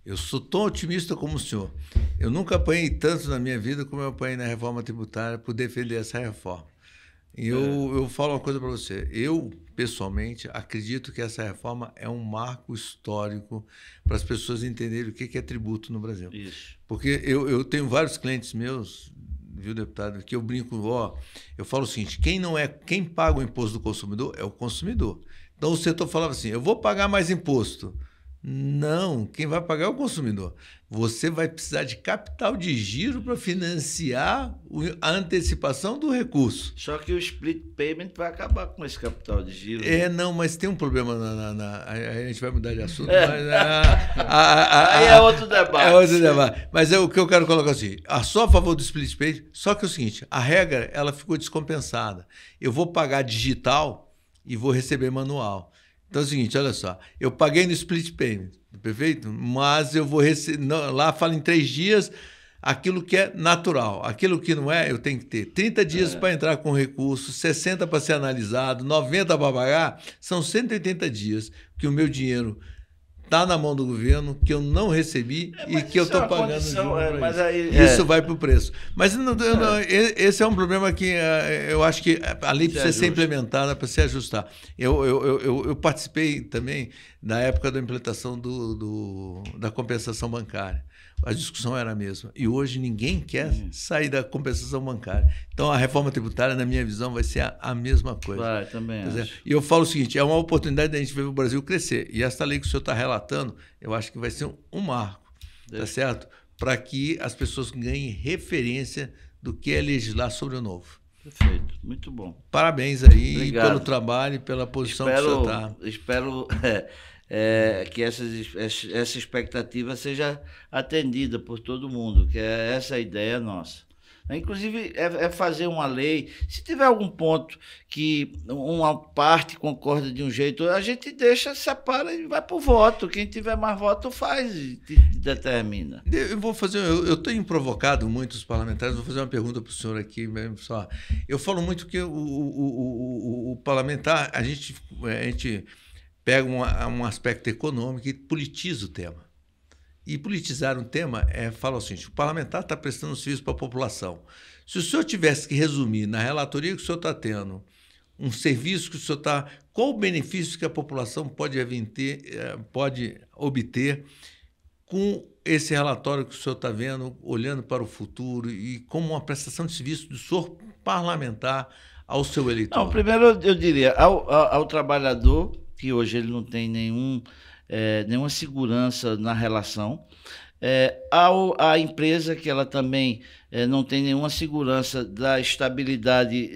Eu sou tão otimista como o senhor. Eu nunca apanhei tanto na minha vida como eu apanhei na reforma tributária por defender essa reforma. E eu falo uma coisa para você. Eu, pessoalmente, acredito que essa reforma é um marco histórico para as pessoas entenderem o que é tributo no Brasil. Isso. Porque eu tenho vários clientes meus, viu, deputado, que eu brinco, eu falo o seguinte, quem paga o imposto do consumidor é o consumidor. Então o setor falava assim, eu vou pagar mais imposto. Não, quem vai pagar é o consumidor. Você vai precisar de capital de giro para financiar a antecipação do recurso. Só que o split payment vai acabar com esse capital de giro. Não, mas tem um problema. A gente vai mudar de assunto. Mas, aí é outro debate. É outro debate. Mas o que eu quero colocar assim, só a favor do split payment, só que é o seguinte, a regra ela ficou descompensada. Eu vou pagar digital e vou receber manual. Então é o seguinte, olha só, eu paguei no split payment, perfeito? Mas eu vou receber, lá fala em 3 dias, aquilo que é natural, aquilo que não é, eu tenho que ter 30 dias para entrar com recurso, 60 para ser analisado, 90 para pagar, são 180 dias que o meu dinheiro está na mão do governo, que eu não recebi e que eu estou pagando isso vai para o preço. Mas esse é um problema que eu acho que a lei precisa ser implementada para se ajustar. Eu participei também na época da implementação da compensação bancária. A discussão era a mesma. E hoje ninguém quer sair da compensação bancária. Então, a reforma tributária, na minha visão, vai ser a mesma coisa. Vai, também acho. E eu falo o seguinte, é uma oportunidade da gente ver o Brasil crescer. E essa lei que o senhor está relatando, eu acho que vai ser um marco, tá certo? Para que as pessoas ganhem referência do que é legislar sobre o novo. Perfeito, muito bom. Parabéns aí. Obrigado. Pelo trabalho e pela posição que o senhor está. Espero que essa expectativa seja atendida por todo mundo, que é essa a ideia nossa. Inclusive, fazer uma lei, se tiver algum ponto que uma parte concorda de um jeito, a gente separa e vai para o voto. Quem tiver mais voto faz e determina. Eu tenho provocado muitos parlamentares, vou fazer uma pergunta para o senhor aqui mesmo só. Eu falo muito que o parlamentar, a gente pega um aspecto econômico e politiza o tema. E politizar um tema fala o seguinte: o parlamentar está prestando serviço para a população. Se o senhor tivesse que resumir na relatoria que o senhor está tendo, um serviço que o senhor está... Qual o benefício que a população pode obter com esse relatório que o senhor está vendo, olhando para o futuro e como uma prestação de serviço do senhor parlamentar ao seu eleitor? Não, primeiro eu diria, ao trabalhador, que hoje ele não tem nenhuma segurança na relação, à empresa, que ela também não tem nenhuma segurança da estabilidade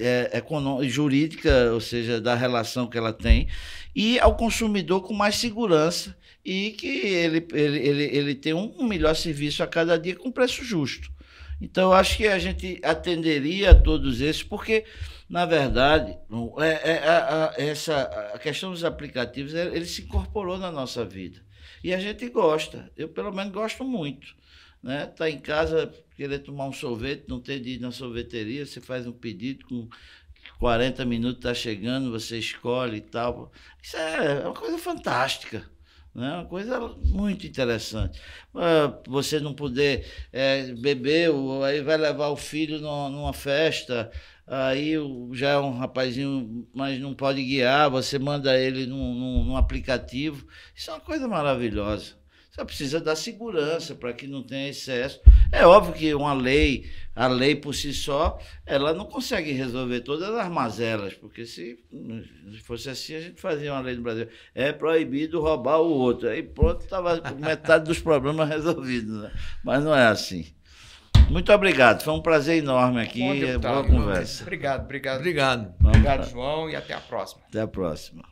jurídica, ou seja, da relação que ela tem, e ao consumidor com mais segurança e que ele tem um melhor serviço a cada dia com preço justo. Então, eu acho que a gente atenderia a todos esses, porque, na verdade, a questão dos aplicativos, ele se incorporou na nossa vida. E a gente gosta, eu pelo menos gosto muito. Né? Tá em casa, querer tomar um sorvete, não ter de ir na sorveteria, você faz um pedido, com 40 minutos está chegando, você escolhe e tal. Isso é uma coisa fantástica. Né? Uma coisa muito interessante. Você não poder beber, aí vai levar o filho numa festa, aí já é um rapazinho, mas não pode guiar, você manda ele num aplicativo. Isso é uma coisa maravilhosa. Você precisa dar segurança para que não tenha excesso. É óbvio que a lei por si só, ela não consegue resolver todas as mazelas, porque se fosse assim, a gente fazia uma lei no Brasil. É proibido roubar o outro. Aí pronto, estava metade dos problemas resolvidos. Né? Mas não é assim. Muito obrigado, foi um prazer enorme aqui. Boa conversa. Obrigado. Obrigado, João, e até a próxima. Até a próxima.